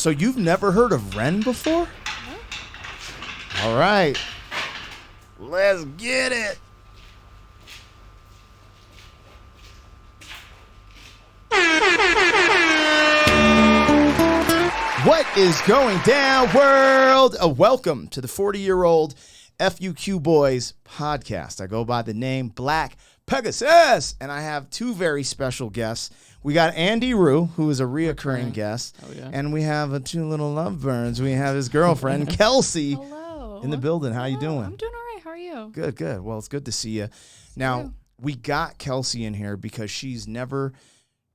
So you've never heard of Ren before? No. All right. Let's get it. What is going down, world? Welcome to the 40-year-old FUQ Boyz podcast. I go by the name Black Pegasus, and I have two very special guests. We got Andy Rue, who is a reoccurring guest, and we have two little lovebirds. We have his girlfriend, Kelsey, in the building. How you doing? I'm doing all right. How are you? Good, good. Well, it's good to see you. Now, we got Kelsey in here because she's never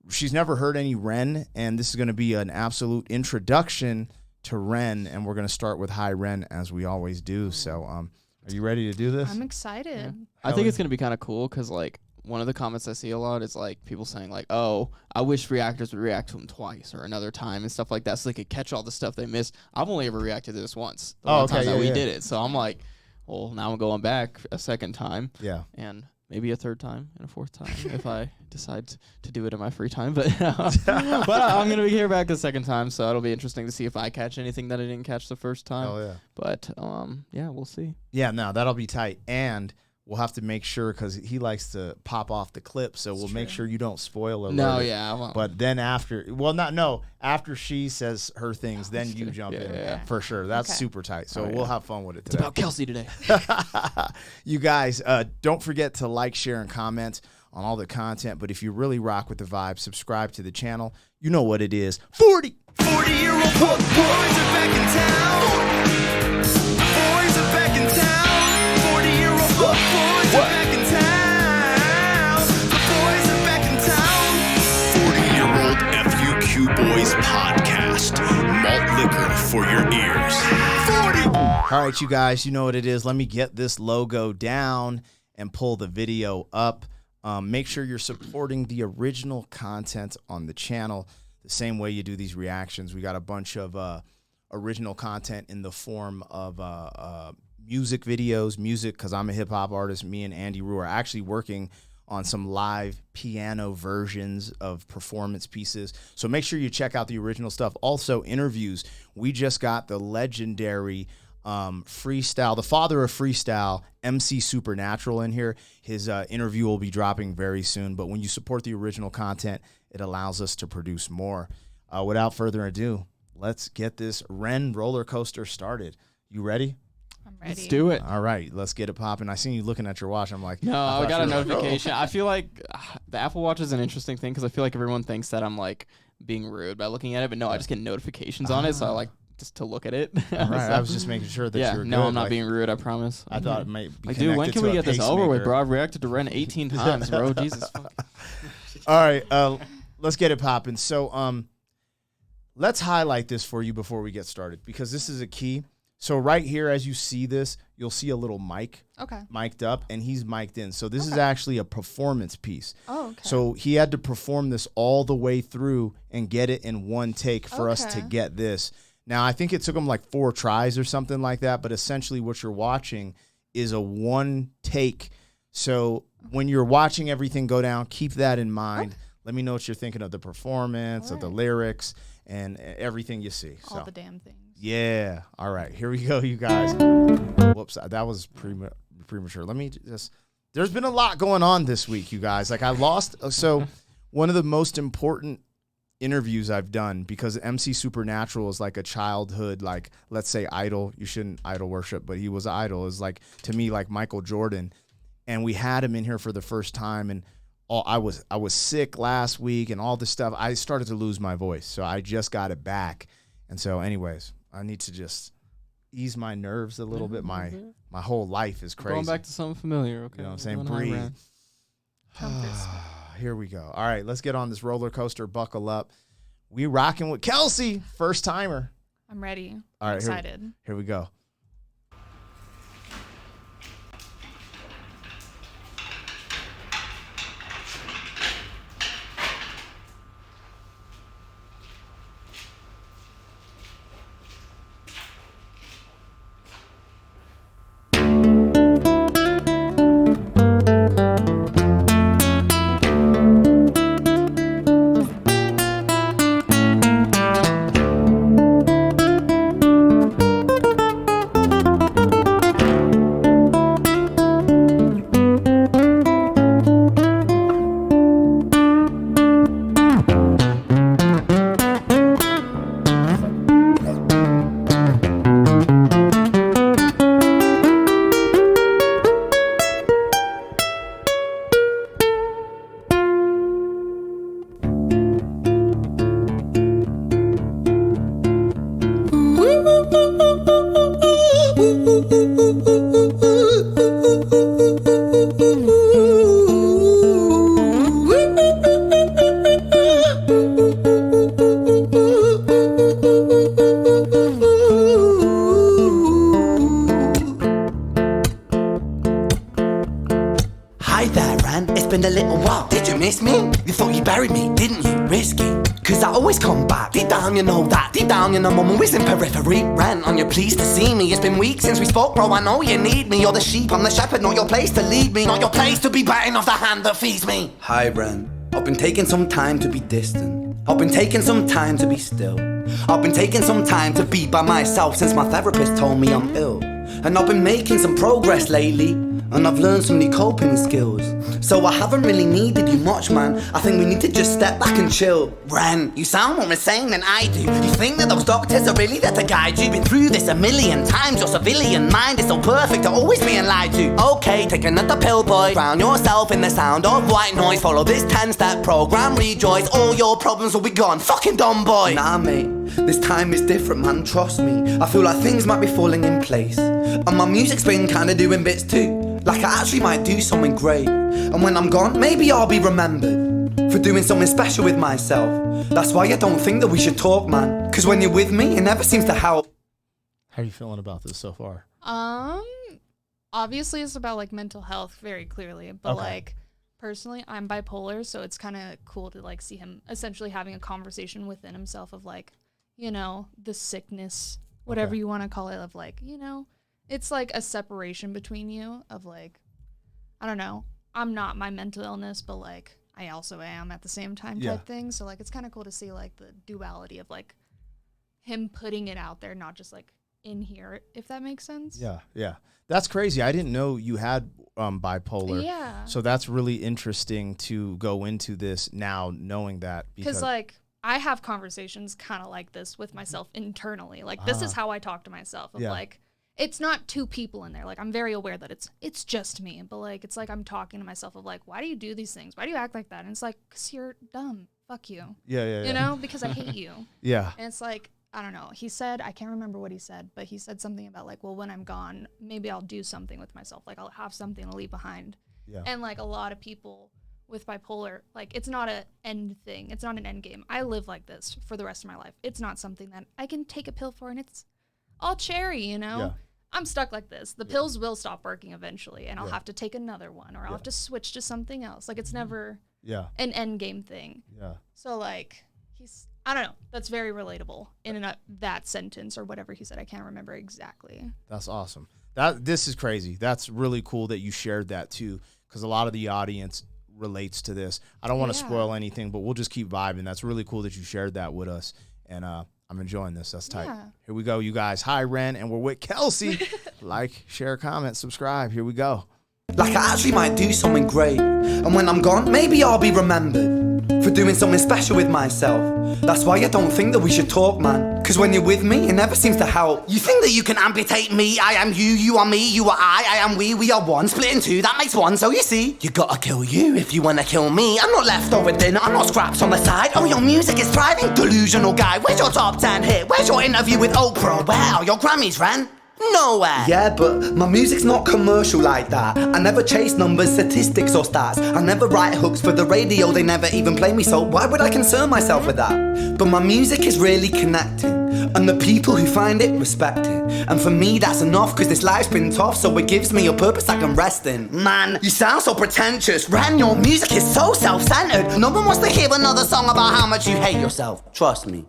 heard any Ren, and this is going to be an absolute introduction to Ren, and we're going to start with Hi Ren as we always do. So, are you ready to do this? I'm excited. Yeah. I think it's going to be kind of cool because, like, one of the comments I see a lot is, like, people saying, like, oh, I wish reactors would react to him twice or another time and stuff like that so they could catch all the stuff they missed. I've only ever reacted to this once. The one time that we did it. So I'm like, well, now I'm going back a second time. Yeah. And maybe a third time and a fourth time if I decide to do it in my free time. But I'm going to be here back the second time, so it'll be interesting to see if I catch anything that I didn't catch the first time. Oh, yeah. But, yeah, we'll see. Yeah, no, that'll be tight. And we'll have to make sure, because he likes to pop off the clip, so we'll make sure you don't spoil alert. No, yeah, I won't. But then after she says her things, then you jump in. For sure. That's super tight. So we'll have fun with it today. It's about Kelsey today. You guys, don't forget to like, share, and comment on all the content. But if you really rock with the vibe, subscribe to the channel. You know what it is. 40-year-old boys are back in town. Boys are back in town. 40-year-old boys are back in town. The boys are back in town. 40-year-old FUQ Boyz podcast. Malt liquor for your ears. 40. All right, you guys, you know what it is. Let me get this logo down and pull the video up. Make sure you're supporting the original content on the channel the same way you do these reactions. We got a bunch of original content in the form of music videos, because I'm a hip-hop artist. Me and Andy Rue are actually working on some live piano versions of performance pieces. So make sure you check out the original stuff. Also, interviews. We just got the legendary freestyle, the father of freestyle, MC Supernatural, in here. His interview will be dropping very soon. But when you support the original content, it allows us to produce more. Without further ado, let's get this Ren roller coaster started. You ready? I'm ready. Let's do it. All right, let's get it popping. I seen you looking at your watch. I'm like, no, I got a notification. I feel like the Apple Watch is an interesting thing because I feel like everyone thinks that I'm like being rude by looking at it, but no, I just get notifications on it, so I like just to look at it. All right, I was just making sure that you're good. No, I'm not being rude, I promise. I thought it might be like, dude, when can we get this over with, bro? I've reacted to Ren 18 times, bro. Jesus fuck. All right, let's get it popping. So, let's highlight this for you before we get started, because this is a key. So right here, as you see this, you'll see a little mic mic'd up, and he's mic'd in. So this is actually a performance piece. Oh, okay. So he had to perform this all the way through and get it in one take for us to get this. Now, I think it took him like 4 tries or something like that, but essentially what you're watching is a one take. So when you're watching everything go down, keep that in mind. Let me know what you're thinking of the performance, of the lyrics, and everything you see. All the damn things. Yeah. All right. Here we go, you guys. Whoops. That was premature. Let me just... There's been a lot going on this week, you guys. Like, I lost... So, one of the most important interviews I've done, because MC Supernatural is like a childhood, like, let's say, idol. You shouldn't idol worship, but he was an idol. It was like, to me, like Michael Jordan. And we had him in here for the first time, and I was sick last week and all this stuff. I started to lose my voice, so I just got it back. And so, anyways... I need to just ease my nerves a little bit. My whole life is crazy. Going back to something familiar, okay? You know what I'm saying? Breathe. Here we go. All right, let's get on this roller coaster. Buckle up. We rocking with Kelsey, first timer. I'm ready. All right, excited. Here we go. in a little while. Did you miss me? You thought you buried me, didn't you? Risky. Cause I always come back. Deep down you know that. Deep down you know I'm always in periphery. Ren, on your pleased to see me. It's been weeks since we spoke, bro. I know you need me. You're the sheep, I'm the shepherd. Not your place to lead me. Not your place to be biting off the hand that feeds me. Hi Ren, I've been taking some time to be distant. I've been taking some time to be still. I've been taking some time to be by myself since my therapist told me I'm ill. And I've been making some progress lately, and I've learned some new coping skills. So I haven't really needed you much, man. I think we need to just step back and chill. Ren, you sound more insane than I do. You think that those doctors are really there to guide you? Been through this a million times. Your civilian mind is so perfect at always being lied to. Okay, take another pill, boy. Drown yourself in the sound of white noise. Follow this 10-step program, rejoice. All your problems will be gone. Fucking dumb boy. Nah, mate, this time is different, man. Trust me. I feel like things might be falling in place. And my music's been kinda doing bits too. Like I actually might do something great. And when I'm gone, maybe I'll be remembered for doing something special with myself. That's why I don't think that we should talk, man. Cause when you're with me, it never seems to help. How are you feeling about this so far? Obviously it's about like mental health very clearly, but Okay. like personally I'm bipolar, so it's kind of cool to like see him essentially having a conversation within himself of like, you know, the sickness, whatever Okay. you want to call it, of like, you know, it's like a separation between you of like, I don't know, I'm not my mental illness, but like I also am at the same time Yeah. type thing. So like it's kind of cool to see like the duality of like him putting it out there, not just like in here, if that makes sense. Yeah, yeah. That's crazy. I didn't know you had bipolar. Yeah. So that's really interesting to go into this now knowing that. Because like I have conversations kind of like this with myself internally. Like this is how I talk to myself. Of Yeah. like, it's not two people in there. Like I'm very aware that it's just me. But like it's like I'm talking to myself of like, why do you do these things? Why do you act like that? And it's like, because you're dumb. Fuck you. Yeah. You know, because I hate you. Yeah. And it's like, I don't know. He said, I can't remember what he said, but he said something about like, well, when I'm gone, maybe I'll do something with myself. Like I'll have something to leave behind. Yeah. And like a lot of people with bipolar, like it's not an end thing. It's not an end game. I live like this for the rest of my life. It's not something that I can take a pill for and it's all cherry, you know? Yeah. I'm stuck like this. The pills will stop working eventually and I'll Yeah. have to take another one or I'll Yeah. have to switch to something else. Like it's never Yeah. an end game thing. Yeah. So like I don't know. That's very relatable in that sentence or whatever he said. I can't remember exactly. That's awesome. This is crazy. That's really cool that you shared that too, because a lot of the audience relates to this. I don't want to Yeah. spoil anything, but we'll just keep vibing. That's really cool that you shared that with us, and I'm enjoying this. That's tight. Yeah. Here we go, you guys. Hi Ren, and we're with Kelsey. Like, share, comment, subscribe. Here we go. Like I actually might do something great. And when I'm gone, maybe I'll be remembered for doing something special with myself. That's why I don't think that we should talk, man. Cause when you're with me, it never seems to help. You think that you can amputate me? I am you, you are me, you are I am we are one. Split in two, that makes one. So you see, you gotta kill you if you wanna kill me. I'm not leftover dinner, I'm not scraps on the side. Oh, your music is thriving, delusional guy. Where's your top 10 hit? Where's your interview with Oprah? Where are your Grammys, Ren? Nowhere. Yeah, but my music's not commercial like that. I never chase numbers, statistics or stats. I never write hooks for the radio, they never even play me, so why would I concern myself with that? But my music is really connecting, and the people who find it respect it. And for me that's enough, cause this life's been tough, so it gives me a purpose I can rest in. Man, you sound so pretentious. Ren, your music is so self-centered. No one wants to hear another song about how much you hate yourself. Trust me.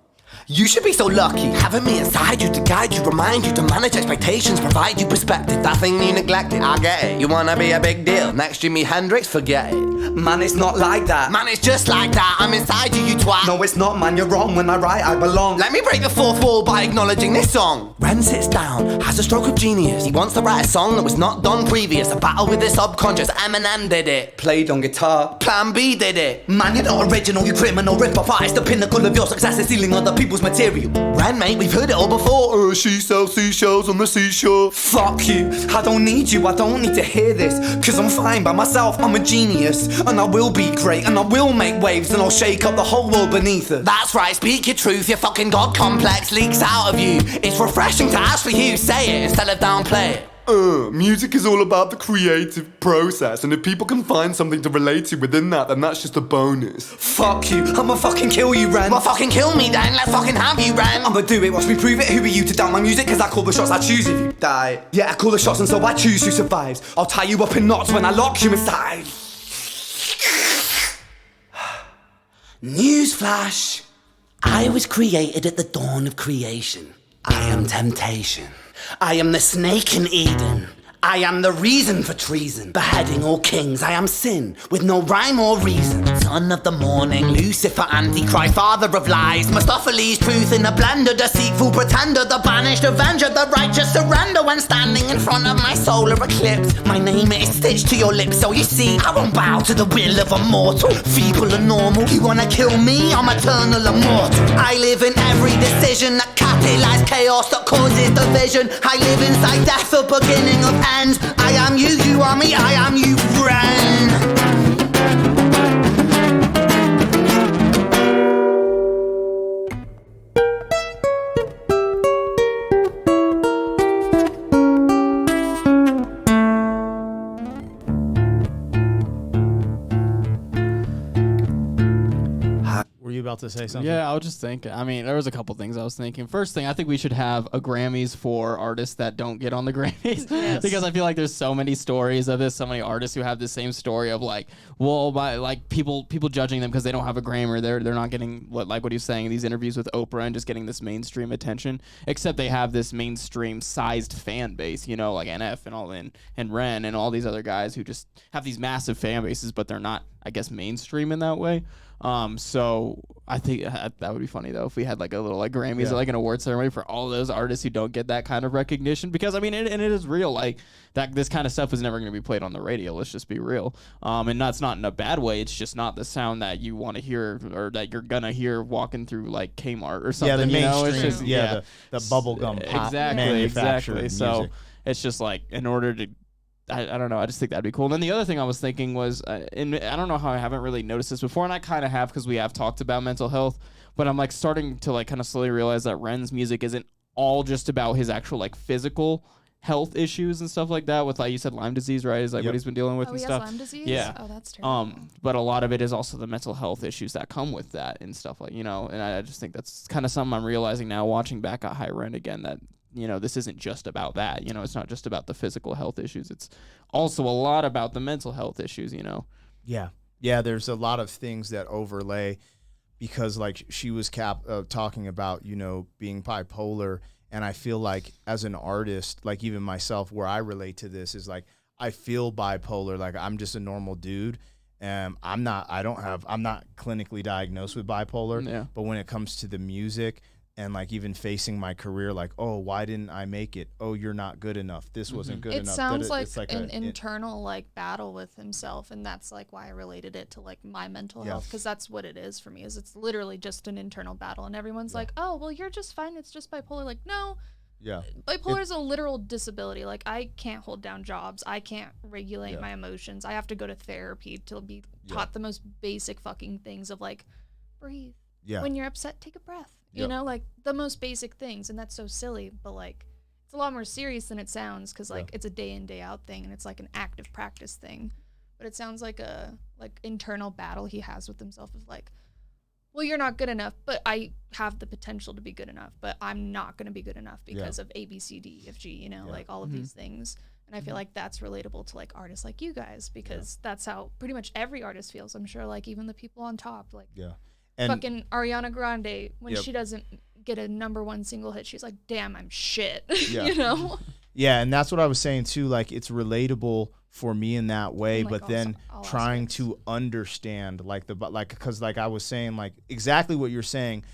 You should be so lucky, having me inside you to guide you, remind you to manage expectations, provide you perspective. That thing you neglected, I get it. You wanna be a big deal, next Jimi Hendrix, forget it. Man, it's not like that. Man, it's just like that. I'm inside you, you twat. No, it's not, man, you're wrong. When I write, I belong. Let me break the fourth wall by acknowledging this song. Ren sits down, has a stroke of genius. He wants to write a song that was not done previous. A battle with his subconscious, Eminem did it. Played on guitar, Plan B did it. Man, you're not original, you criminal rip-off artist. The pinnacle of your success is stealing other people's material. Ren, mate, we've heard it all before. She sells seashells on the seashore. Fuck you, I don't need you, I don't need to hear this. Cause I'm fine by myself, I'm a genius. And I will be great, and I will make waves, and I'll shake up the whole world beneath us. That's right, speak your truth, your fucking God complex leaks out of you. It's refreshing to actually you say it instead of downplay it. Music is all about the creative process, and if people can find something to relate to within that, then that's just a bonus. Fuck you, I'ma fucking kill you, Ren. Well, fucking kill me then, let's fucking have you, Ren. I'ma do it, watch me prove it. Who are you to doubt my music? Cause I call the shots, I choose if you die. Yeah, I call the shots and so I choose who survives. I'll tie you up in knots when I lock you inside. Newsflash! I was created at the dawn of creation. I am temptation. I am the snake in Eden. I am the reason for treason, beheading all kings. I am sin, with no rhyme or reason. Son of the morning, Lucifer, Antichrist, father of lies. Mephistopheles, truth in a blender, deceitful pretender, the banished avenger, the righteous surrender. When standing in front of my solar eclipse, my name is stitched to your lips. So you see, I won't bow to the will of a mortal, feeble and normal. You wanna kill me? I'm eternal immortal. I live in every decision that catalyzes chaos, that causes division. I live inside death, the beginning of ends. I am you, you are me, I am you, Ren. About to say something? Yeah, I was just thinking. I mean, there was a couple things I was thinking. First thing, I think we should have a Grammys for artists that don't get on the Grammys. Yes. Because I feel like there's so many stories of this, so many artists who have the same story of like, well, by like people judging them because they don't have a Grammy, or they're not getting what he's saying, these interviews with Oprah and just getting this mainstream attention. Except they have this mainstream sized fan base, you know, like NF and all and Ren and all these other guys who just have these massive fan bases, but they're not, I guess, mainstream in that way. So I think that would be funny though if we had like a little like Grammys or like an award ceremony for all those artists who don't get that kind of recognition, because I mean it is real, like that this kind of stuff is never going to be played on the radio. Let's just be real. And that's not in a bad way. It's just not the sound that you want to hear or that you're gonna hear walking through like Kmart or something. Yeah, the mainstream. It's just, the bubblegum pop exactly. music. So it's just like in order to. I don't know. I just think that'd be cool. And then the other thing I was thinking was, and I don't know how I haven't really noticed this before, and I kind of have because we have talked about mental health, but I'm like starting to like kind of slowly realize that Ren's music isn't all just about his actual like physical health issues and stuff like that with, like you said, Lyme disease, right? Is like what he's been dealing with and stuff. Lyme disease? Yeah. Oh, that's terrible. But a lot of it is also the mental health issues that come with that and stuff like, you know, and I just think that's kind of something I'm realizing now watching back at Hi Ren again, that, you know, this isn't just about that. You know, it's not just about the physical health issues. It's also a lot about the mental health issues, you know? Yeah. Yeah, there's a lot of things that overlay because, like, she was talking about, you know, being bipolar. And I feel like as an artist, like even myself, where I relate to this is like I feel bipolar. Like I'm just a normal dude. I'm not clinically diagnosed with bipolar. Yeah. But when it comes to the music, and like even facing my career, like, oh, why didn't I make it? Oh, you're not good enough. This wasn't good enough. It sounds like an internal like battle with himself, and that's like why I related it to like my mental health, because that's what it is for me. Is it's literally just an internal battle, and everyone's like, oh, well, you're just fine. It's just bipolar. Like, no. Yeah. Bipolar is a literal disability. Like I can't hold down jobs. I can't regulate my emotions. I have to go to therapy to be taught the most basic fucking things of like, breathe. Yeah. When you're upset, take a breath. You know, like the most basic things, and that's so silly, but like it's a lot more serious than it sounds, because like it's a day in day out thing, and it's like an active practice thing. But it sounds like a like internal battle he has with himself of like, well, you're not good enough, but I have the potential to be good enough, but I'm not going to be good enough because of A, B, C, D, E, F, G, you know, like all of these things. And I feel like that's relatable to like artists like you guys, because that's how pretty much every artist feels. I'm sure like even the people on top, like and fucking Ariana Grande, when she doesn't get a #1 single hit, she's like, damn, I'm shit. You know? Yeah, and that's what I was saying too. Like it's relatable for me in that way, but then trying to understand because like I was saying, like exactly what you're saying,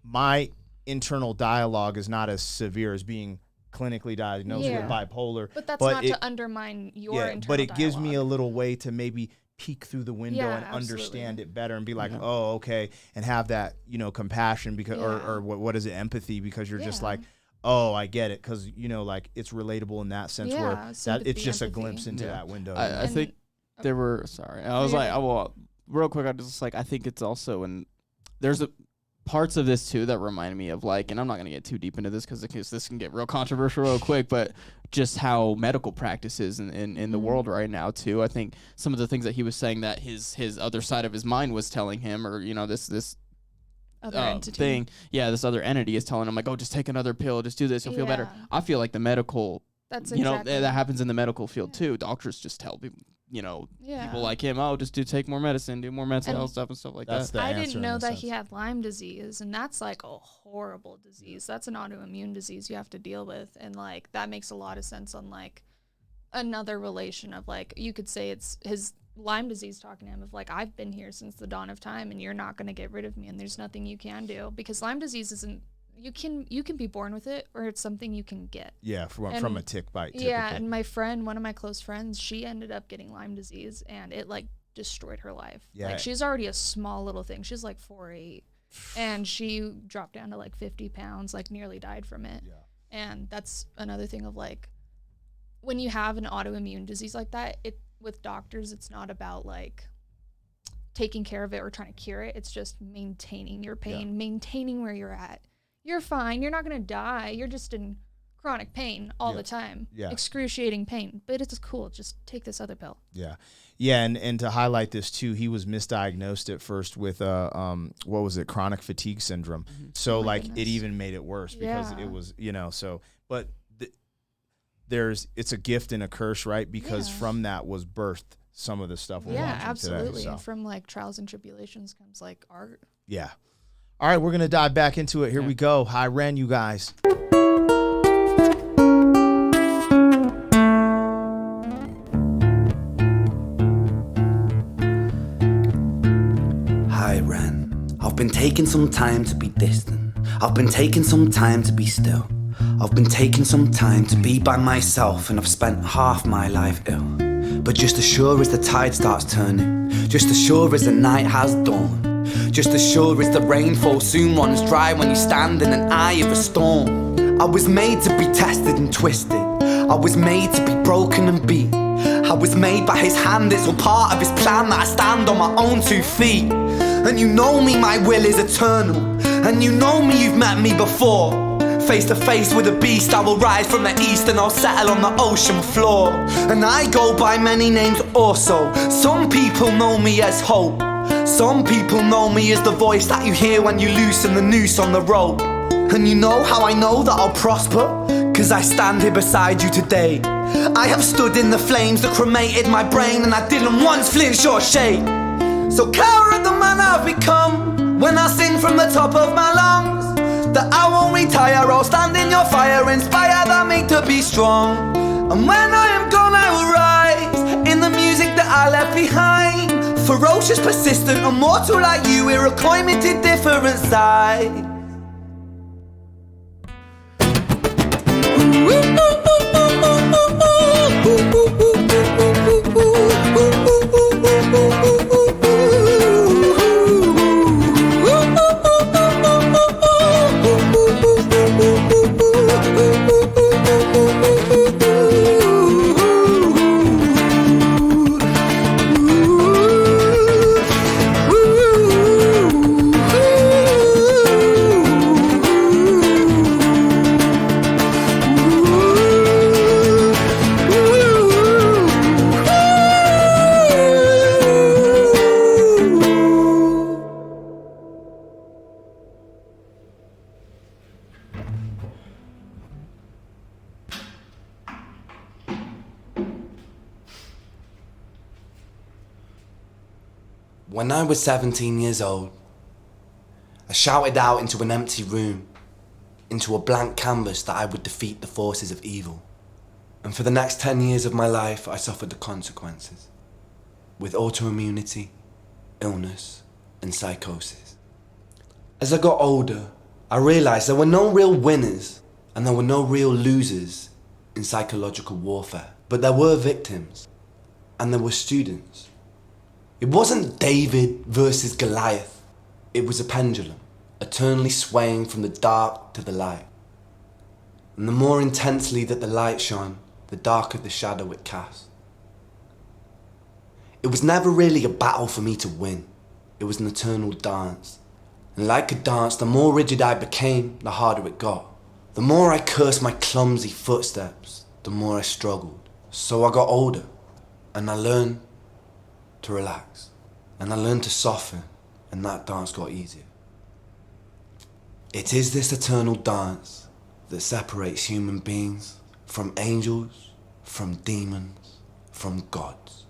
my internal dialogue is not as severe as being clinically diagnosed with bipolar. But that's not to undermine your internal but it dialogue. gives me a little way to maybe peek through the window and understand it better and be like, oh, okay, and have that, you know, compassion because or what is it, empathy, because you're just like, oh, I get it, because, you know, like it's relatable in that sense where that it's just a glimpse into that window. I think there were I was like, well, real quick, I just like, I think it's also there's parts of this too that remind me of like, and I'm not going to get too deep into this because this can get real controversial real quick, but just how medical practice is in the world right now too. I think some of the things that he was saying that his other side of his mind was telling him, or, you know, this other entity thing, this other entity is telling him like, oh, just take another pill, just do this, you'll feel better. I feel like the medical, that happens in the medical field too. Doctors just tell people, people like him, just take more medicine, do more mental health stuff and stuff like that. the I answer didn't in know a that sense. he had Lyme disease, and that's like a horrible disease. That's an autoimmune disease you have to deal with, and like that makes a lot of sense on like another relation of like you could say it's his Lyme disease talking to him of like, I've been here since the dawn of time and you're not going to get rid of me, and there's nothing you can do, because Lyme disease isn't, you can be born with it, or it's something you can get. Yeah, from a tick bite. Typically. Yeah, and my friend, one of my close friends, she ended up getting Lyme disease, and it like destroyed her life. Yeah. Like she's already a small little thing. She's like 4'8", and she dropped down to like 50 pounds, like nearly died from it. Yeah. And that's another thing of like, when you have an autoimmune disease like that, with doctors, it's not about like taking care of it or trying to cure it. It's just maintaining your pain, maintaining where you're at. You're fine. You're not going to die. You're just in chronic pain all the time. Yeah. Excruciating pain. But it's cool. Just take this other pill. Yeah. Yeah, and to highlight this too, he was misdiagnosed at first with what was it, chronic fatigue syndrome. So like goodness. it even made it worse because it was, so but it's a gift and a curse, right? Because from that was birthed some of the stuff we're watching absolutely. today. So. And from like trials and tribulations comes like art. Yeah. All right, we're going to dive back into it. Here we go. Hi Ren, you guys. Hi Ren. I've been taking some time to be distant. I've been taking some time to be still. I've been taking some time to be by myself, and I've spent half my life ill. But just as sure as the tide starts turning, just as sure as the night has dawned, just as sure as the rainfall soon runs dry when you stand in an eye of a storm. I was made to be tested and twisted. I was made to be broken and beat. I was made by his hand, it's all part of his plan that I stand on my own 2 feet. And you know me, my will is eternal. And you know me, you've met me before. Face to face with a beast, I will rise from the east and I'll settle on the ocean floor. And I go by many names also. Some people know me as hope. Some people know me as the voice that you hear when you loosen the noose on the rope. And you know how I know that I'll prosper? Cause I stand here beside you today. I have stood in the flames that cremated my brain, and I didn't once flinch or shake. So cower at the man I've become when I sing from the top of my lungs. That I won't retire, I'll stand in your fire, inspire that make to be strong. And when I am gone I will rise in the music that I left behind. Ferocious, persistent, immortal like you, we're a climate different side. When I was 17 years old, I shouted out into an empty room, into a blank canvas, that I would defeat the forces of evil. And for the next 10 years of my life, I suffered the consequences, with autoimmunity, illness, and psychosis. As I got older, I realized there were no real winners and there were no real losers in psychological warfare, but there were victims and there were students. It wasn't David versus Goliath. It was a pendulum, eternally swaying from the dark to the light. And the more intensely that the light shone, the darker the shadow it cast. It was never really a battle for me to win. It was an eternal dance. And like a dance, the more rigid I became, the harder it got. The more I cursed my clumsy footsteps, the more I struggled. So I got older, and I learned to relax, and I learned to soften, and that dance got easier. It is this eternal dance that separates human beings from angels, from demons, from gods.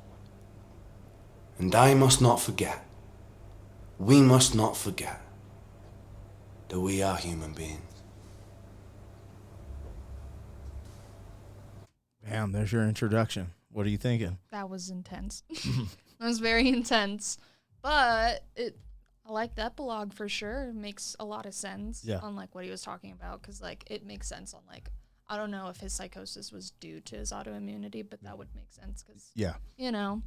And I must not forget, we must not forget, that we are human beings. Bam, there's your introduction. What are you thinking? That was intense. That was very intense. But I like the epilogue for sure. It makes a lot of sense on like what he was talking about, because like it makes sense on like, I don't know if his psychosis was due to his autoimmunity, but that would make sense because you know,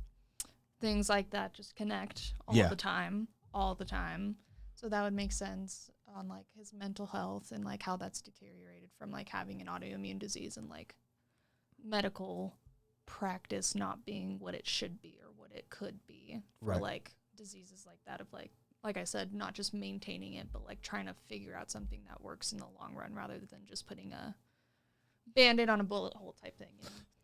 things like that just connect all the time. So that would make sense on like his mental health and like how that's deteriorated from like having an autoimmune disease and like medical practice not being what it should be or what it could be for like diseases like that, of like I said, not just maintaining it, but like trying to figure out something that works in the long run rather than just putting a Band-Aid on a bullet hole type thing.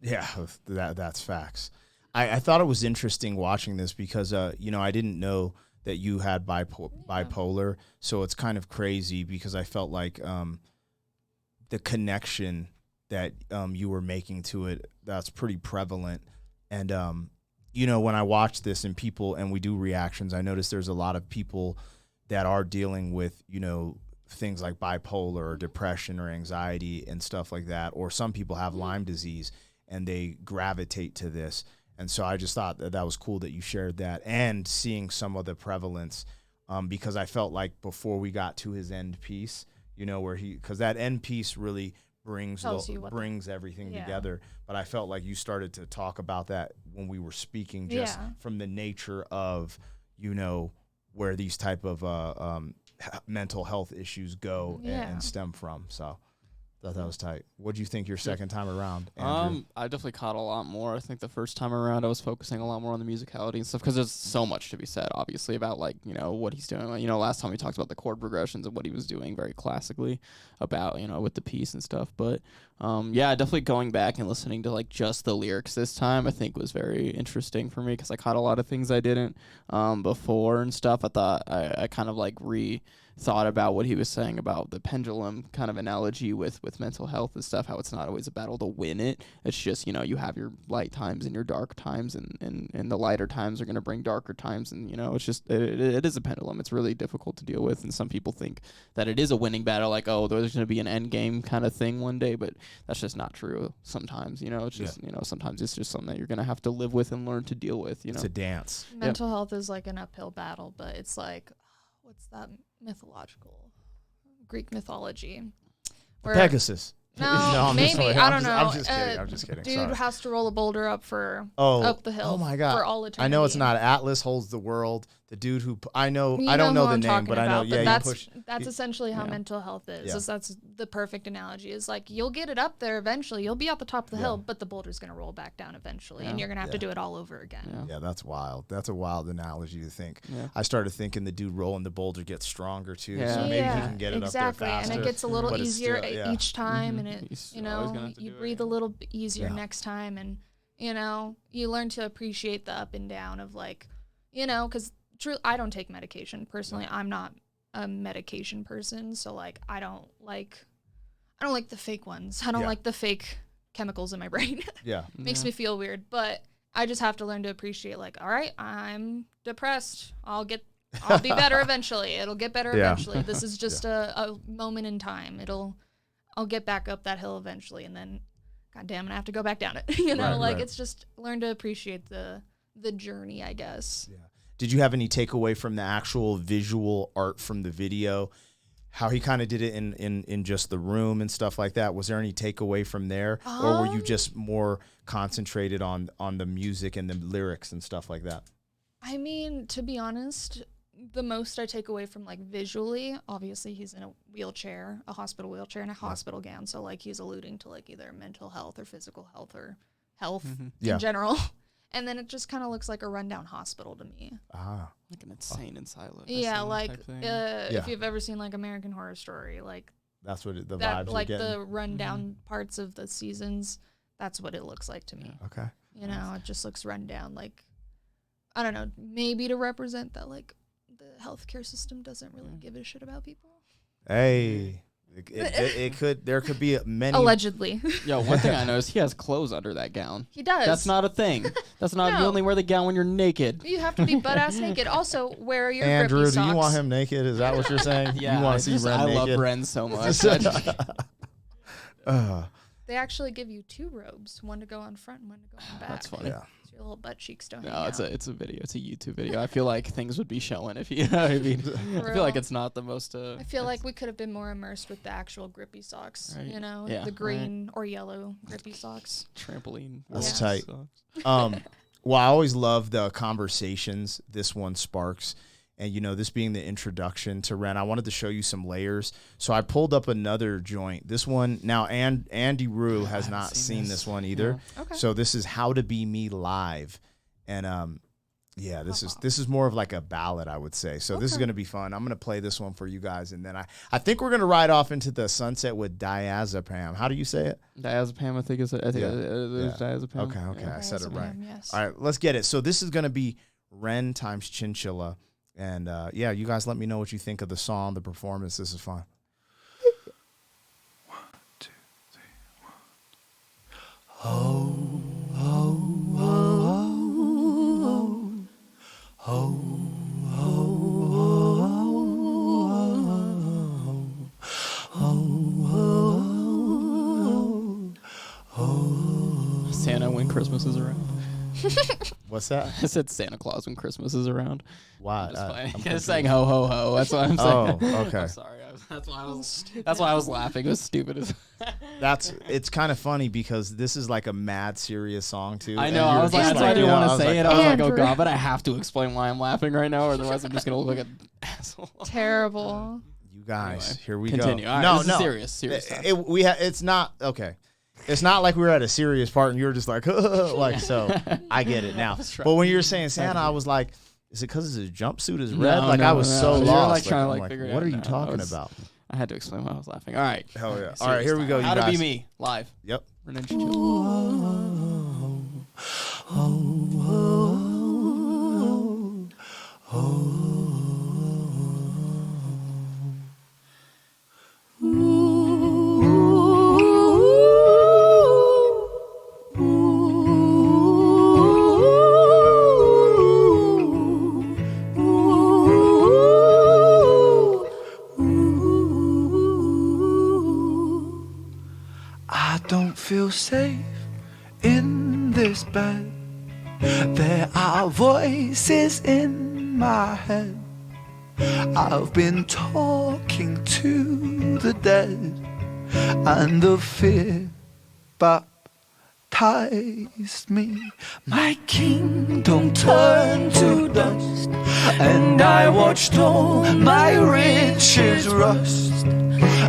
You know? Yeah, that's facts. I thought it was interesting watching this because, you know, I didn't know that you had bipolar. So it's kind of crazy because I felt like the connection that you were making to it, that's pretty prevalent. And, you know, when I watch this and we do reactions, I notice there's a lot of people that are dealing with, you know, things like bipolar or depression or anxiety and stuff like that. Or some people have Lyme disease and they gravitate to this. And so I just thought that was cool that you shared that and seeing some of the prevalence, because I felt like before we got to his end piece, you know, where because that end piece really brings everything together. But I felt like you started to talk about that when we were speaking, just from the nature of, you know, where these type of mental health issues go and stem from. So thought that was tight. What do you think your second time around, Andrew? I definitely caught a lot more. I think the first time around I was focusing a lot more on the musicality and stuff because there's so much to be said, obviously, about like, you know, what he's doing. Like, you know, last time we talked about the chord progressions and what he was doing very classically about, you know, with the piece and stuff. But yeah, definitely going back and listening to like just the lyrics this time I think was very interesting for me because I caught a lot of things I didn't before and stuff. I thought I kind of like thought about what he was saying about the pendulum kind of analogy with mental health and stuff, how it's not always a battle to win it. It's just, you know, you have your light times and your dark times, and the lighter times are going to bring darker times. And, you know, it's just, it is a pendulum. It's really difficult to deal with. And some people think that it is a winning battle, like, oh, there's going to be an end game kind of thing one day, but that's just not true sometimes, you know. It's just, you know, sometimes it's just something that you're going to have to live with and learn to deal with, you know. It's a dance. Mental health is like an uphill battle, but it's like, what's that mythological Greek mythology? Where Pegasus. No, maybe. I don't know. I'm just kidding. Dude Sorry. has to roll a boulder up up the hill. Oh my God. For all eternity. I know it's not Atlas holds the world. The dude who I don't know who the I'm name, but I know. about, Yeah, that's essentially how mental health is. Yeah. That's the perfect analogy. Is like you'll get it up there eventually. You'll be at the top of the hill, but the boulder's gonna roll back down eventually, and you're gonna have to do it all over again. Yeah, that's wild. That's a wild analogy to think. Yeah. I started thinking the dude rolling the boulder gets stronger too, Yeah. so maybe he can get it up there faster. And it gets a little but it's easier still- each time, and it He's you always know gonna have to you do it, breathe a little bit easier next time, and you know you learn to appreciate the up and down of like, you know, because I don't take medication personally. I'm not a medication person, so like I don't like the fake ones. I don't like the fake chemicals in my brain. Makes me feel weird, but I just have to learn to appreciate like, all right, I'm depressed. I'll be better eventually. It'll get better eventually. This is just a moment in time. I'll get back up that hill eventually, and then God damn it, I have to go back down it. You know, it's just learn to appreciate the journey, I guess. Yeah. Did you have any takeaway from the actual visual art from the video? How he kind of did it in just the room and stuff like that? Was there any takeaway from there? Or were you just more concentrated on the music and the lyrics and stuff like that? I mean, to be honest, the most I take away from like visually, obviously he's in a wheelchair, a hospital wheelchair and a hospital gown. So like he's alluding to like either mental health or physical health or health in general. And then it just kind of looks like a rundown hospital to me. Like an insane asylum. Yeah, like if you've ever seen like American Horror Story, like that's what the that, vibes like you're getting. the rundown parts of the seasons. That's what it looks like to me. Okay. You know, it just looks run down. Like, I don't know, maybe to represent that like the healthcare system doesn't really give a shit about people. Hey. There could be many. Allegedly. Yo, one thing I noticed, he has clothes under that gown. He does. That's not a thing. That's not You only wear the gown when you're naked. You have to be butt-ass naked. Also, where are your Andrew, grippy socks? do you want him naked? Is that what you're saying? Yeah, you want to see Ren naked? I love Ren so much. They actually give you 2 robes, one to go on front and one to go on back. That's funny. Yeah. So your little butt cheeks don't hang No, out. it's a video. It's a YouTube video. I feel like things would be showing if you know what I mean. I feel like it's not the most. I feel like we could have been more immersed with the actual grippy socks. Right. You know, Yeah, the green or yellow grippy socks. Trampoline. That's Yeah. tight. Well, I always love the conversations this one sparks. And, this being the introduction to Ren, I wanted to show you some layers. So I pulled up another joint. This one, now, Andy Rue has not seen this one either. No. Okay. So this is How to Be Me Live. And, this is more of like a ballad, I would say. So this is going to be fun. I'm going to play this one for you guys. And then I think we're going to ride off into the sunset with Diazepam. How do you say it? Diazepam, I think it's Diazepam. Okay. I said it right. Yes. All right, let's get it. So this is going to be Ren times Chinchilla. And, you guys let me know what you think of the song, the performance. This is fun. 1, 2, 3, 1. Oh, oh, oh, oh, oh, oh, oh. Santa when Christmas is around. What's that? I said Santa Claus when Christmas is around. Why? I'm just saying ho ho ho. That's what I'm saying. Oh, okay. I'm sorry. That's why I was laughing. It was stupid as. It's kind of funny because this is like a mad serious song too. I know. I was like, that's why I didn't want to say it. I was like, oh Andrew. god, but I have to explain why I'm laughing right now, or otherwise I'm just gonna look like an asshole. Terrible. You guys, Anyway, here we continue. go. All right, No, this no, is serious stuff. It's not okay. It's not like we were at a serious part and you were just like, like, so I get it now. But when you were saying Santa, I was like, is it because his jumpsuit is red? No, like, no, I was no. so You're, lost. like, trying to, I'm like, figure it what out are you now. talking about? I had to explain why I was laughing. All right. Hell yeah. Serious All right, here we go, time. you How guys. to Be Me, live. Yep. Ren and Chinchilla. I don't feel safe in this bed. There are voices in my head. I've been talking to the dead, and the fear baptized me. My kingdom turned to dust, and I watched all my riches rust.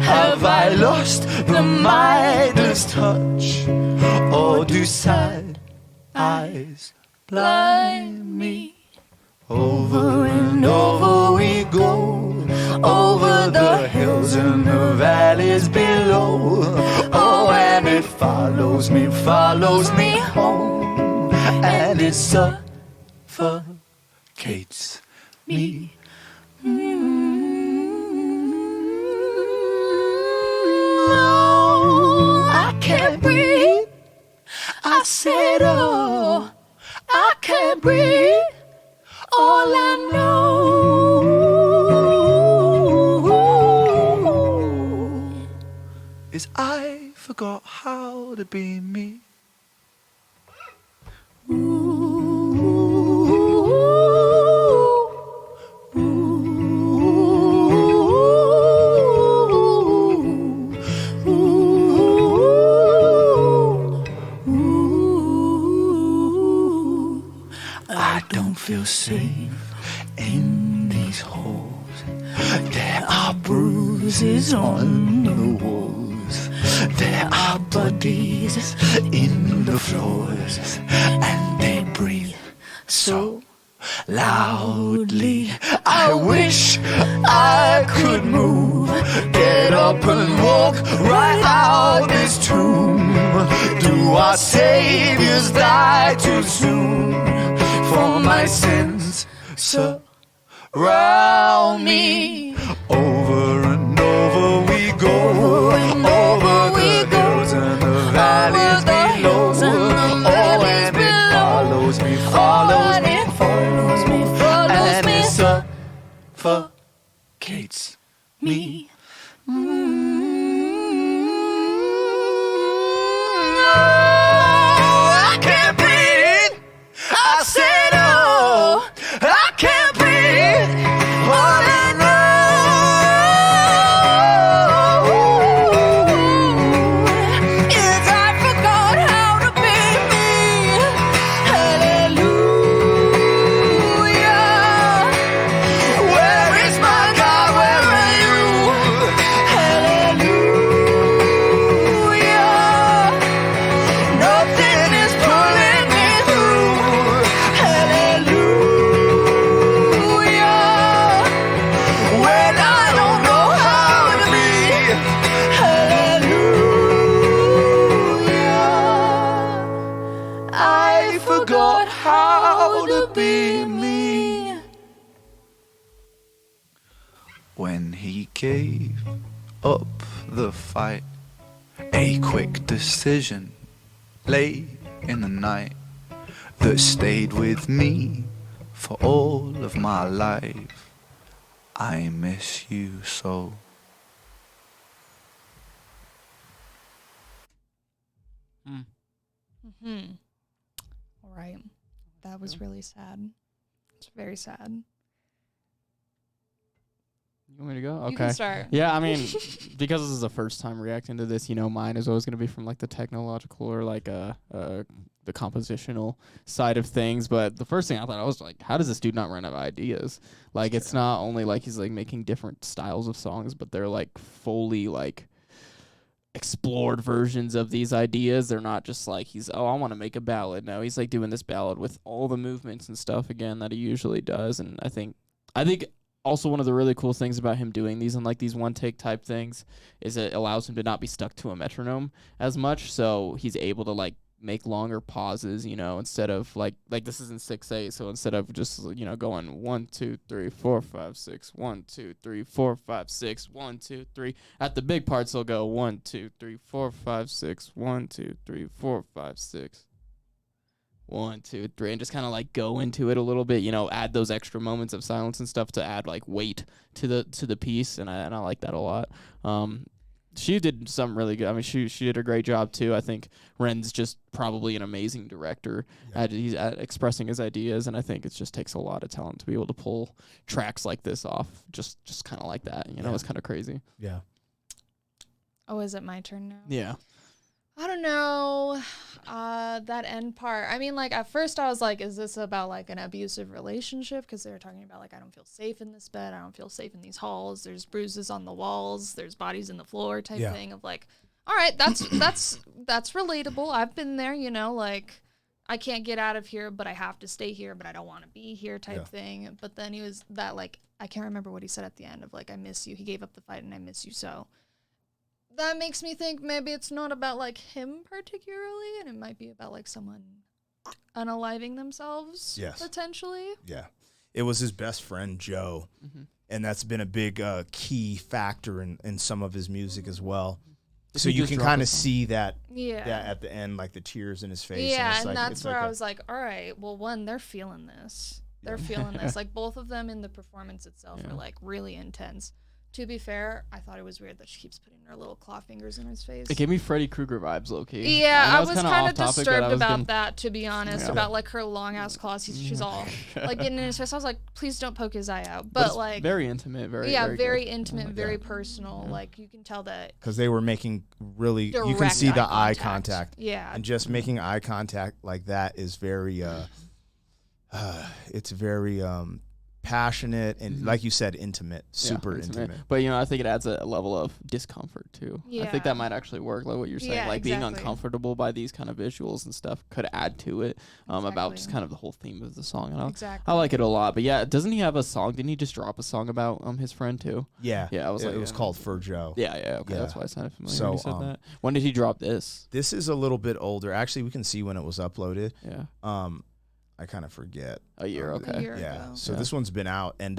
Have I lost the Midas touch, or do sad eyes blind me? Over and over we go, over the hills and the valleys below. Oh, and it follows me home, and it suffocates me. I can't breathe. I said, oh, I can't breathe. All I know is I forgot how to be me. I don't feel safe in these halls. There are bruises on the walls. There are bodies in the floors, and they breathe so loudly. I wish I could move, get up and walk right out this tomb. Do our saviors die too soon? For my sins surround me. Over and over we go, gave up the fight. A quick decision late in the night that stayed with me for all of my life. I miss you so. All right. That was really sad. It's very sad. You want me to go? Okay. You can start. Yeah, I mean, because this is the first time reacting to this, mine is always going to be from like the technological or like the compositional side of things. But the first thing I thought, I was like, how does this dude not run out of ideas? Like, it's not only like he's like making different styles of songs, but they're like fully like explored versions of these ideas. They're not just like I want to make a ballad. No, he's like doing this ballad with all the movements and stuff again that he usually does. And I think also one of the really cool things about him doing these and like these one take type things is it allows him to not be stuck to a metronome as much. So he's able to like make longer pauses, instead of like this is in 6/8. So instead of just, going 1, 2, 3, 4, 5, 6, 1, 2, 3, 4, 5, 6, 1, 2, 3. At the big parts, he'll go 1, 2, 3, 4, 5, 6, 1, 2, 3, 4, 5, 6. 1, 2, 3, and just kind of like go into it a little bit, add those extra moments of silence and stuff to add like weight to the piece, and I like that a lot. She did something really good. I mean, she did a great job too. I think Ren's just probably an amazing director. He's at expressing his ideas, and I think it just takes a lot of talent to be able to pull tracks like this off, just kind of like that. It's kind of crazy. Yeah. Oh, is it my turn now? Yeah. I don't know. That end part. I mean, like, at first I was like, is this about, like, an abusive relationship? Because they were talking about, like, I don't feel safe in this bed. I don't feel safe in these halls. There's bruises on the walls. There's bodies in the floor type thing of, like, all right, that's relatable. I've been there, like, I can't get out of here, but I have to stay here, but I don't want to be here type thing. But then he was that, like, I can't remember what he said at the end of, like, I miss you. He gave up the fight and I miss you so. That makes me think maybe it's not about, like, him particularly, and it might be about, like, someone unaliving themselves, potentially. Yeah. It was his best friend, Joe, and that's been a big key factor in some of his music as well. So you can kind of see that at the end, like the tears in his face. Yeah, and that's where I was like, all right, well, one, they're feeling this. They're feeling this. Like, both of them in the performance itself are, like, really intense. To be fair, I thought it was weird that she keeps putting her little claw fingers in his face. It gave me Freddy Krueger vibes, low-key. Yeah, I was kind of disturbed about that, to be honest, about, like, her long-ass claws. She's all, like, getting in his face. I was like, please don't poke his eye out. But like... very intimate, very intimate, very personal. Like, you can tell that... Because they were making really... You can see the eye contact. Yeah. And just making eye contact like that is very... it's very... passionate and like you said, intimate, super intimate. But I think it adds a level of discomfort too. I think that might actually work, like what you're saying, like being uncomfortable by these kind of visuals and stuff could add to it. About just kind of the whole theme of the song, and I like it a lot. But yeah, doesn't he have a song? Didn't he just drop a song about his friend too? Yeah, I was it was called For Joe. Okay, that's why I sounded familiar. So when you said that. When did he drop this? This is a little bit older. Actually, we can see when it was uploaded. I kind of forget. A year, okay. A year ago. So this one's been out, and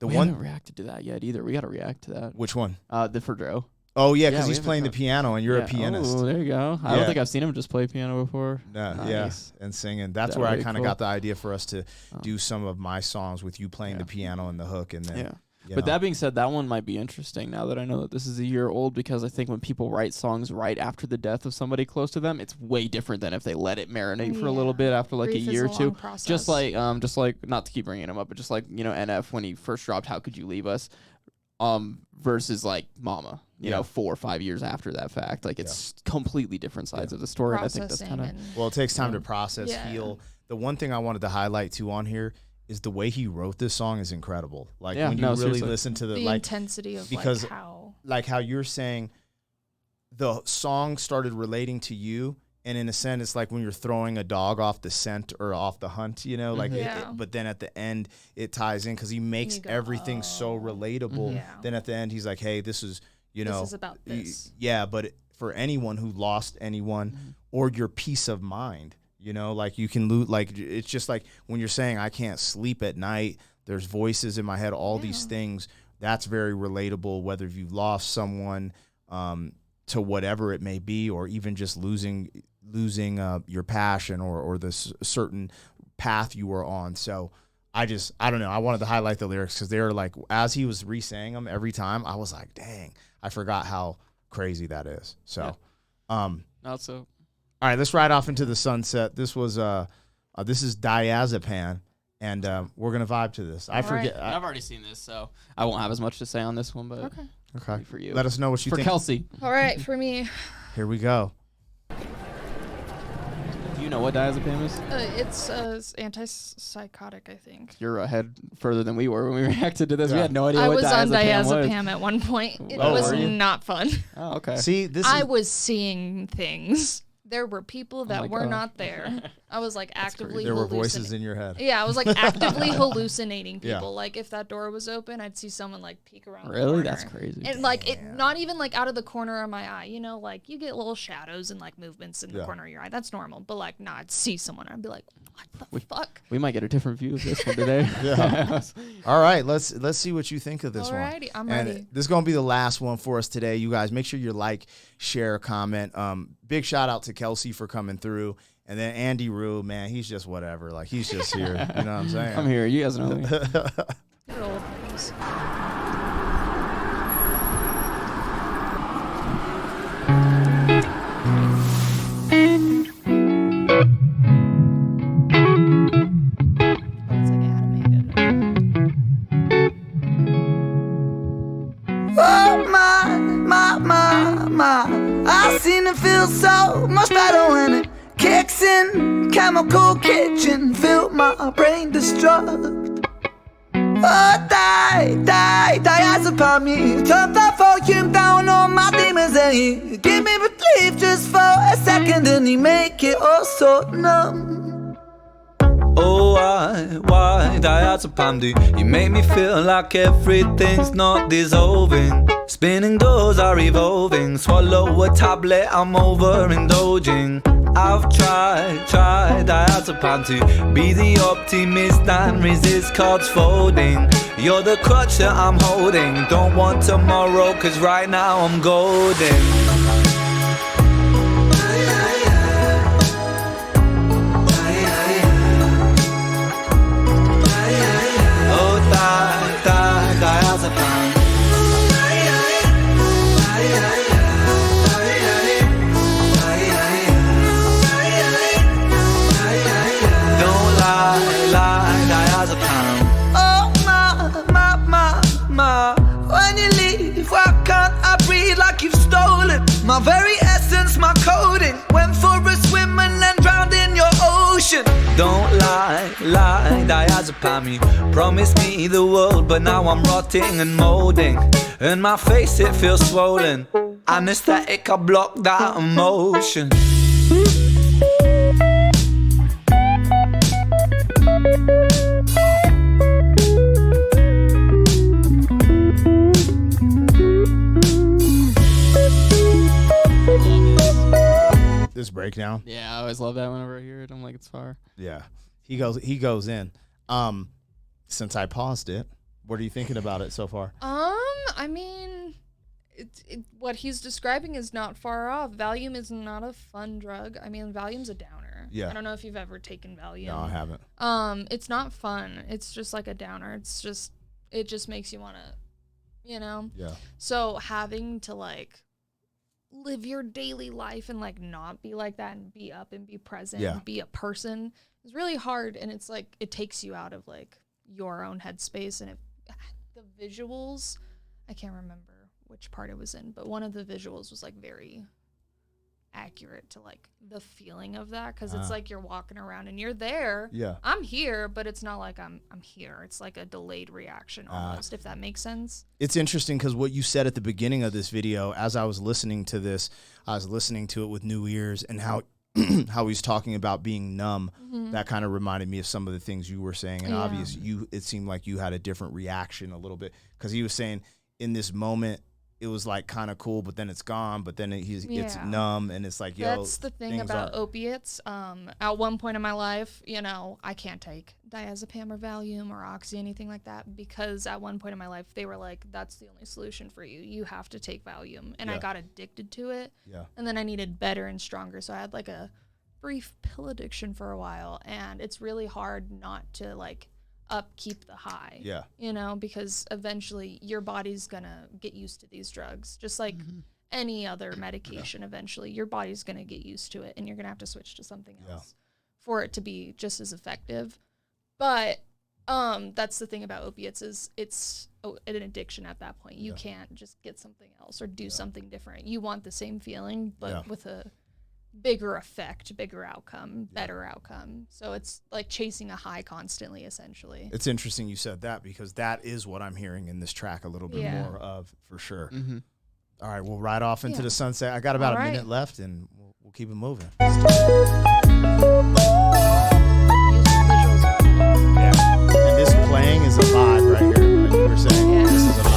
we haven't reacted to that yet either. We got to react to that. Which one? The For Joe. Oh yeah, because he's playing the piano, and you're a pianist. Oh, there you go. I don't think I've seen him just play piano before. Nice. And singing. That's where I kind of got the idea for us to do some of my songs with you playing the piano and the hook, and then. But that being said, that one might be interesting now that I know that this is a year old, because I think when people write songs right after the death of somebody close to them, it's way different than if they let it marinate for a little bit after like Grief a year or two. Process. Just like not to keep bringing him up, but just like NF when he first dropped How Could You Leave Us, versus like Mama, 4 or 5 years after that fact, like it's completely different sides of the story. And I think that's kind of it takes time to process, heal. The one thing I wanted to highlight too on here is the way he wrote this song is incredible. Like when you really listen to the intensity of because like how you're saying the song started relating to you, and in a sense it's like when you're throwing a dog off the scent or off the hunt, but then at the end it ties in because he makes everything so relatable. Then at the end he's like, hey, this is this is about this. But for anyone who lost anyone or your peace of mind. Like you can lose, like it's just like when you're saying I can't sleep at night, there's voices in my head, all these things. that's very relatable, whether you've lost someone to whatever it may be, or even just losing your passion or this certain path you were on. So I don't know. I wanted to highlight the lyrics because they were like, as he was re-saying them every time, I was like, dang, I forgot how crazy that is. So, Not so. all right, let's ride off into the sunset. This was this is Diazepam, and we're gonna vibe to this. I forget. I've already seen this, so I won't have as much to say on this one, but Okay, for you. Let us know what you for think. Kelsey. All right, for me, Here we go. Do you know what diazepam is? it's antipsychotic, I think. You're ahead further than we were when we reacted to this. Yeah. We had no idea I what was on diazepam was. diazepam at one point. It Oh, was were you? not fun. Oh, okay. See, this I is was seeing things. There were people that my were gosh. not there. I was like actively there were voices hallucinating. in your head. Yeah, I was like actively hallucinating people. Yeah. Like if that door was open, I'd see someone like peek around. the Really? corner. That's crazy. And like it, not even like out of the corner of my eye. You know, like you get little shadows and like movements in the Yeah. corner of your eye. That's normal. But like, nah, I'd see someone. I'd be like, what the fuck? We might get a different view of this one today. Yeah. All right, let's see what you think of this Alrighty, one. I'm and ready. This is gonna be the last one for us today. You guys, make sure you like, share, comment. Big shout out to Kelsey for coming through, and then Andy Rue, man, he's just whatever. Like he's just here. You know what I'm saying? I'm here. You guys know me. Good old things. Oh, it's like animated. Oh my, I seem to feel so much better when it kicks in. Chemical kitchen, feel my brain destruct. Oh, diazepam me. Turn the volume down on my demons and he give me relief just for a second and he make it all so numb. Oh, why diazepam do you make me feel like everything's not dissolving? Spinning doors are evolving. Swallow a tablet, I'm overindulging. I've tried diazepam to be the optimist and resist cards folding. You're the crutch that I'm holding. Don't want tomorrow, cause right now I'm golden. Diazepam. Don't lie, diazepam. Oh my, when you leave, why can't I breathe like you've stolen my very essence, my coding? Went for a swim and then drowned in your ocean. Don't lie, diazepam. You promised me the world, but now I'm rotting and molding. In my face it feels swollen. Anesthetic, I block that emotion. This breakdown. Yeah, I always love that whenever I hear it. I'm like, it's fire. Yeah, he goes in. Since I paused it, what are you thinking about it so far? I mean, what he's describing is not far off. Valium is not a fun drug. I mean, Valium's a downer. Yeah. I don't know if you've ever taken Valium. No, I haven't. It's not fun. It's just like a downer. It just makes you want to, you know? Yeah. So having to like live your daily life and like not be like that and be up and be present Yeah. and be a person is really hard. And it's like, it takes you out of like your own headspace. And the visuals, I can't remember which part it was in, but one of the visuals was like very accurate to like the feeling of that, because it's like you're walking around and you're there. Yeah. I'm here, but it's not like I'm here. It's like a delayed reaction almost, if that makes sense. It's interesting because what you said at the beginning of this video, as I was listening to this, I was listening to it with new ears, and how how he's talking about being numb. That kind of reminded me of some of the things you were saying, and Yeah. obviously it seemed like you had a different reaction a little bit, because he was saying in this moment it was like kind of cool, but then it's gone, but then it's numb, and it's like, yo, that's the thing about opiates. At one point in my life, you know, I can't take diazepam or Valium or Oxy, anything like that, because at one point in my life, they were like, that's the only solution for you. You have to take Valium. And I got addicted to it. Yeah. And then I needed better and stronger. So I had like a brief pill addiction for a while, and it's really hard not to like upkeep the high. Yeah. You know, because eventually your body's gonna get used to these drugs. Just like any other medication, eventually your body's gonna get used to it, and you're gonna have to switch to something else for it to be just as effective. But that's the thing about opiates, is it's an addiction at that point. You can't just get something else or do something different. You want the same feeling, but with a bigger effect, bigger outcome, better outcome. So it's like chasing a high constantly, essentially. It's interesting you said that, because that is what I'm hearing in this track a little bit more of, for sure. All right, we'll ride off into the sunset. I got about a minute left, and we'll keep it moving. Yeah, and this playing is a vibe right here, like you were saying. This is a vibe.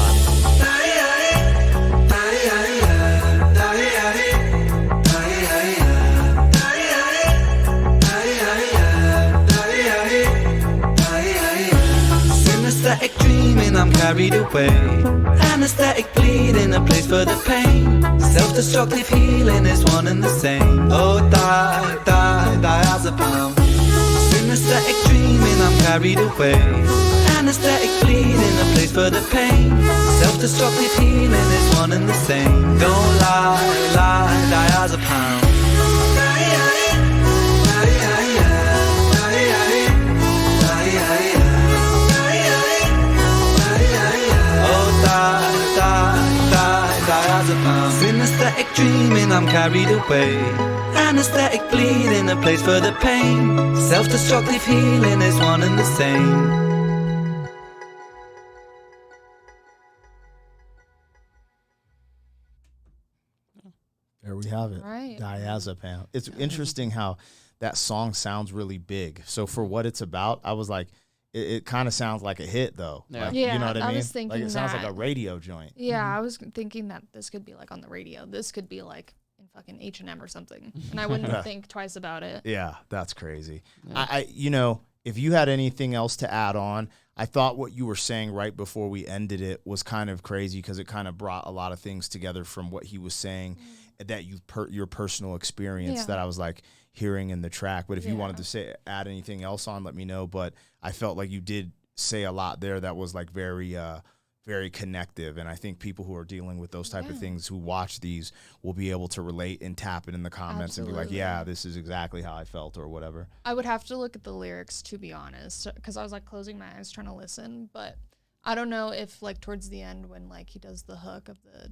Anesthetic dreaming, I'm carried away. Anesthetic bleeding, a place for the pain. Self-destructive healing is one and the same. Oh, diazepam. Anesthetic dreaming, I'm carried away. Anesthetic bleeding, a place for the pain. Self-destructive healing is one and the same. Don't lie, diazepam. Synesthetic dreaming, I'm carried away. Anesthetic bleeding, a place for the pain. Self-destructive healing is one and the same. There we have it. Right. Diazepam. It's interesting how that song sounds really big. So for what it's about, I was like, it kind of sounds like a hit, though. Yeah. Like, Yeah, you know what I mean? was thinking like it sounds that. like a radio joint. Yeah, I was thinking that this could be like on the radio. This could be like in fucking H&M or something, and I wouldn't think twice about it. Yeah, that's crazy. Yeah. You know, if you had anything else to add on, I thought what you were saying right before we ended it was kind of crazy, because it kind of brought a lot of things together from what he was saying, that your personal experience that I was like hearing in the track. But if you wanted to add anything else on, let me know. But I felt like you did say a lot there that was like very very connective, and I think people who are dealing with those type of things who watch these will be able to relate and tap it in the comments and be like, yeah, this is exactly how I felt, or whatever. I would have to look at the lyrics, to be honest, because I was like closing my eyes trying to listen, but I don't know if like towards the end when like he does the hook of the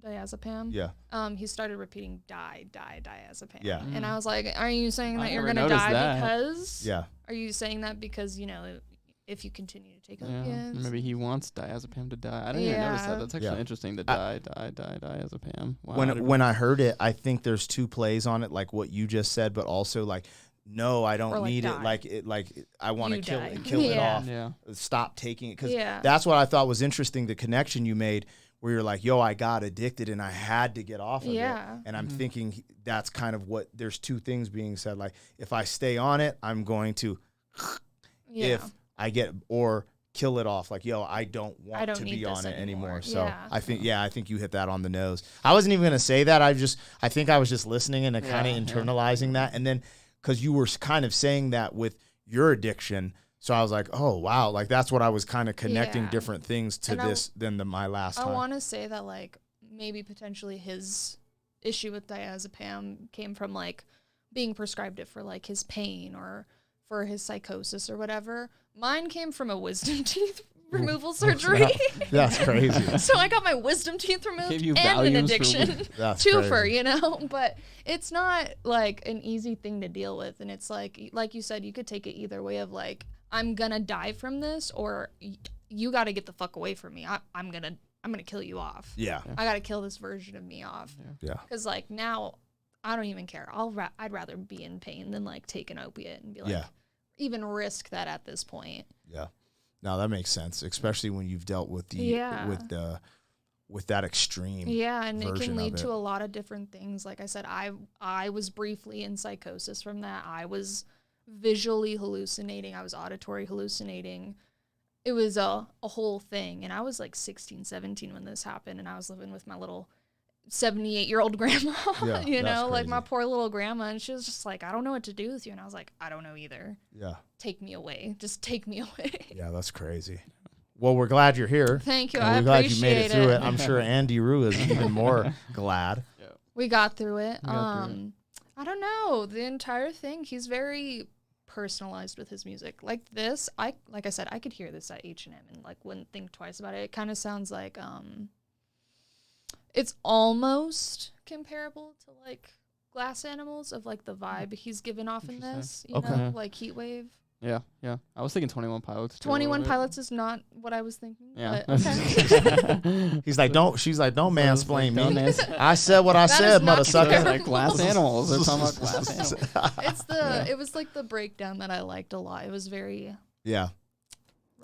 diazepam, he started repeating diazepam. Yeah. And I was like, are you saying that you're gonna die because? Yeah. Are you saying that because, you know, if you continue to take opiates? Maybe he wants diazepam to die. I didn't even notice that. That's actually interesting. To diazepam. Wow, when I heard it, I think there's two plays on it, like what you just said, but also like, no, I don't need it. Like I want to kill it off. Yeah. Stop taking it, because that's what I thought was interesting. The connection you made, where you're like, yo, I got addicted and I had to get off of it. And I'm thinking that's kind of what, there's two things being said. Like, if I stay on it, I'm going to, if I get, or kill it off. Like, yo, I don't want to be on it anymore. So I think you hit that on the nose. I wasn't even going to say that. I think I was just listening and kind of internalizing that. And then, because you were kind of saying that with your addiction, so I was like, oh, wow. Like, that's what I was kind of connecting different things to this than my last time. I want to say that, like, maybe potentially his issue with diazepam came from, like, being prescribed it for, like, his pain or for his psychosis or whatever. Mine came from a wisdom teeth removal surgery. That's crazy. So I got my wisdom teeth removed and an addiction. Twofer, you know? But it's not, like, an easy thing to deal with. And it's like you said, you could take it either way of, like, I'm gonna die from this, or you got to get the fuck away from me. I'm gonna kill you off. Yeah. I got to kill this version of me off. Yeah. Because, like, now I don't even care. I'd rather be in pain than, like, take an opiate and be like, even risk that at this point. Yeah. No, that makes sense, especially when you've dealt with the with that extreme. Yeah, and it version can lead of to a lot of different things. Like I said, I was briefly in psychosis from that. I was visually hallucinating. I was auditory hallucinating. It was a whole thing. And I was like 16, 17 when this happened, and I was living with my little 78-year-old grandma, Yeah, you that's know, like my crazy. poor little grandma. And she was just like, I don't know what to do with you. And I was like, I don't know either. Yeah. Take me away. Just take me away. Yeah, that's crazy. Well, we're glad you're here. Thank you. And I we're glad you made it appreciate through it. it. I'm sure Andy Rue is even more glad. We got through it. got through it. I don't know. The entire thing, he's very personalized with his music. Like this, like I said, I could hear this at H&M and like wouldn't think twice about it. It kind of sounds like it's almost comparable to like Glass Animals of like the vibe he's given off in this, you Okay. know, like Heat Wave. Yeah. I was thinking 21 Pilots. too, a 21 little bit. Pilots is not what I was thinking. Yeah. But okay. She's like, don't mansplain Don't me. ans- I said what I That said, is not motherfucker. like glass animals. They're talking about glass animals. It was like the breakdown that I liked a lot. It was very Yeah.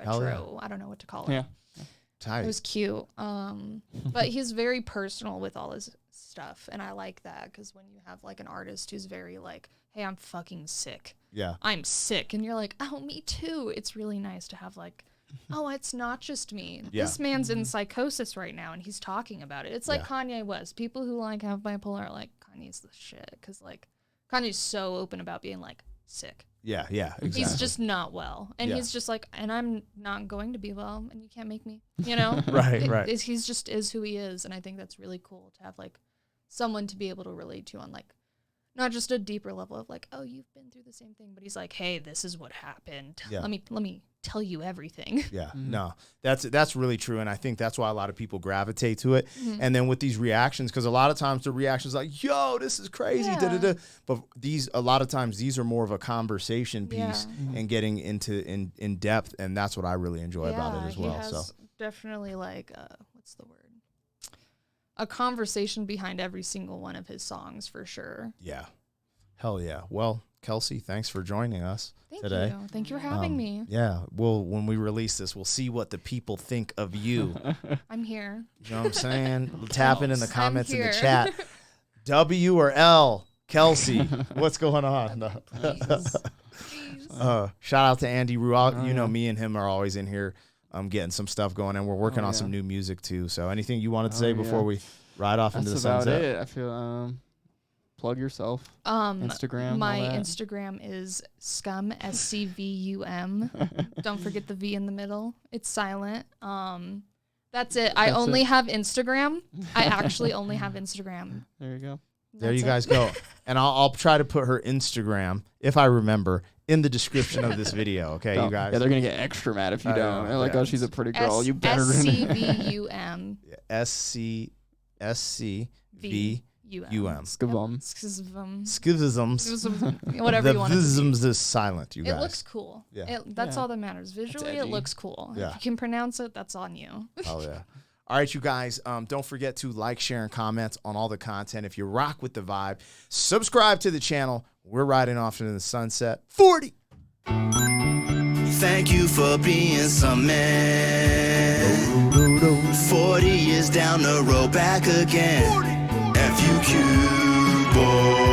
Hell yeah. retro. I don't know what to call it. Yeah. Tight. It was cute. But he's very personal with all his stuff. And I like that because when you have like an artist who's very like, hey, I'm fucking sick. Yeah. I'm sick. And you're like, oh, me too. It's really nice to have like, oh, it's not just me. Yeah. This man's in psychosis right now and he's talking about it. It's like Yeah. Kanye West. People who like have bipolar are like, Kanye's the shit. Because like Kanye's so open about being like sick. Yeah. Yeah. Exactly. He's just not well. And Yeah. he's just like, and I'm not going to be well, and you can't make me, you know? Right, right. He's just is who he is. And I think that's really cool to have like someone to be able to relate to on like, not just a deeper level of like, oh, you've been through the same thing, but he's like, hey, this is what happened. Yeah. Let me tell you everything. Yeah, no, that's really true, and I think that's why a lot of people gravitate to it. And then with these reactions, because a lot of times the reactions like, "Yo, this is crazy," Yeah. da da da. But a lot of times these are more of a conversation piece Yeah. and getting into in depth, and that's what I really enjoy about it as well. He has So definitely like what's the word? A conversation behind every single one of his songs for sure. yeah, hell yeah. Well, Kelsey, thanks for joining us Thank today. you. Thank you for having me. Yeah, when we release this, we'll see what the people think of you. I'm here. You know what I'm saying? Tap in the comments in the here. chat. W or L, Kelsey. What's going on? No. Please. Shout out to Andy Rue. You know, yeah. me and him are always in here getting some stuff going, and we're working on some new music too. So anything you wanted to say before we ride off into the That's about sunset? it. I feel plug yourself. Instagram. My all that. Instagram is scum, SCVUM. Don't forget the V in the middle. It's silent. That's it. I That's only it. have Instagram. I actually only have Instagram. There you go. There you That's guys go. And I'll try to put her Instagram, if I remember, in the description of this video. Okay, you guys? Yeah, they're gonna get extra mad if you I don't. know, They're like, yeah. oh, she's a pretty girl. You better. SCVUM. SCVUM. Skivum. Skivisms. Whatever you want it to be. visms is silent, you guys. It looks cool. Yeah. That's Yeah. all that matters. Visually, it edgy. looks cool. Yeah. If you can pronounce it, that's on you. Oh, yeah. All right, you guys, don't forget to like, share, and comment on all the content. If you rock with the vibe, subscribe to the channel. We're riding off into the sunset. 40. Thank you for being some man. 40 years down the road, back again. FUQ, boy.